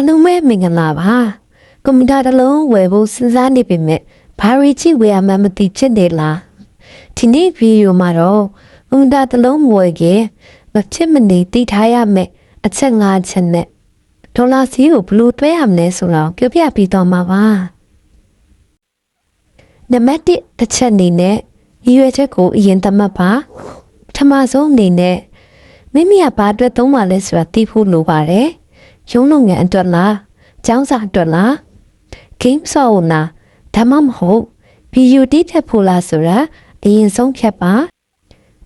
လုံးမဲ့မင်္ဂလာပါကွန်ပျူတာတစ်လုံးဝယ်ဖို့စဉ်းစားနေပေမဲ့ဘာရီချီဝယ်ရမှမသိဖြစ်နေလားဒီနေ့ဗီဒီယိုမှာတော့ကွန်ပျူတာတစ်လုံးဝယ်ခဲ့မဖြစ်မနေသိထားရမယ်အချက်၅ချက်နဲ့ဒေါ်လာစီကိုဘယ်လိုတွဲရမလဲဆိုတော့ပြောပြပြီးတော့မှာပါနံပါတ်1တစ်ချက်အနေနဲ့ရည်ရွယ်ချက်ကိုအရင်သတ်မှတ်ပါပထမဆုံးအနေနဲ့မိမိကဘာအတွက်သုံးပါလဲဆိုတာသိဖို့လိုပါတယ်ရုံးလုပ်ငန်းအတွက်လားကျောင်းစာအတွက်လား game ဆော့နာဒါမှမဟုတ် video တိထက်ဖို့လားဆိုတာအရင်ဆုံးဖြတ်ပါ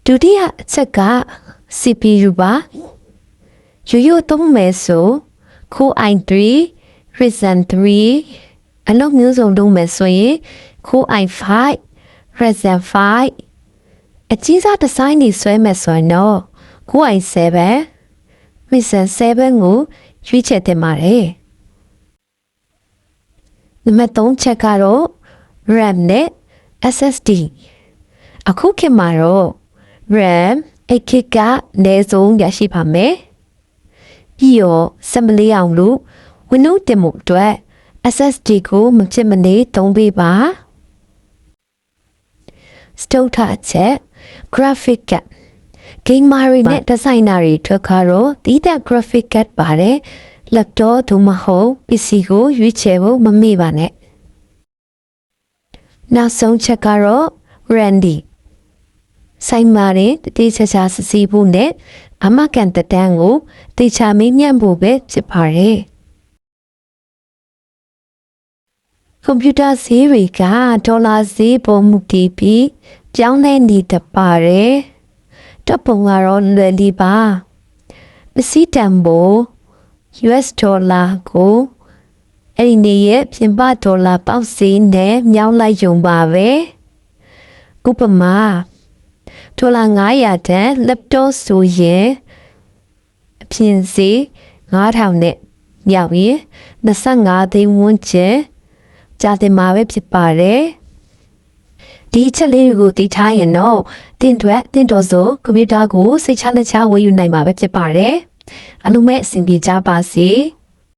ဒုတိယအချက်က CPU ပါရိုးသုံးမယ်ဆို Core i3 Ryzen 3အလုပ်မျိုးစုံလုပ်မယ်ဆိုရင် Core i5 Ryzen 5အကြီးစားဒီဇိုင်းတွေဆွဲမယ်ဆိုရင်တော့ Core i7 Ryzen 7ကိုရွေးချယ်တင်ပါတယ်နံပါတ်3ချက်ကတော့ RAM နဲ့ SSD အခုခေတ်မှာတော့ RAM 8GB ကအနည်းဆုံးရရှိပါမယ်ပြီးတော့စက်မလေးအောင်လို့ Windows တင်မှုအတွက် SSD ကိုမဖြစ်မနေသုံးပေးပါစတုထအချက် graphic card gamer တွေနဲ့ designer တွေထွက်ခါတော့ဒီတဲ့ graphic card ပါတယ် laptop သို့မဟုတ် PC ကိုရွေးချယ်ဖို့မမေ့ပါနဲ့နောက်ဆုံးချက်ကတော့ Randy ဆိုင်မာရင်တေးချာချာစစ်ဆေးဖို့နဲ့အမကန်တတန်းကိုတေချာမေးမြန်းဖို့ပဲဖြစ်ပါတယ်ကွန်ပျူတာဈေးတွေကဒေါ်လာဈေးပေါ်မူတည်ပြီးပြောင်းလဲနေတပါတယ်တပ်ပုံကတော့လွယ်လီပါပစ္စည်းတန်ဖိုး US ဒေါ်လာကိုအဲ့ဒီနေရဲ့ပြင်ပဒေါ်လာပေါက်ဈေးနဲ့မြောင်းလိုက်ရုံပါပဲဥပမာဒေါ်လာ900တန် laptop ဆိုရင်အပြင်ဈေး9000နဲ့ရောက်ရင်25သိန်းဝန်းကျင်ကြာတင်မှာပဲဖြစ်ပါတယ်ဒီချက်လေးတွေကိုသိထားရင်တော့တင်တော်ဆိုကွန်ပျူတာကိုစိတ်ချလက်ချဝယ်ယူနိုင်မှာပဲဖြစ်ပါတယ်အလုံးမဲ့အဆင်ပြေကြပါစေ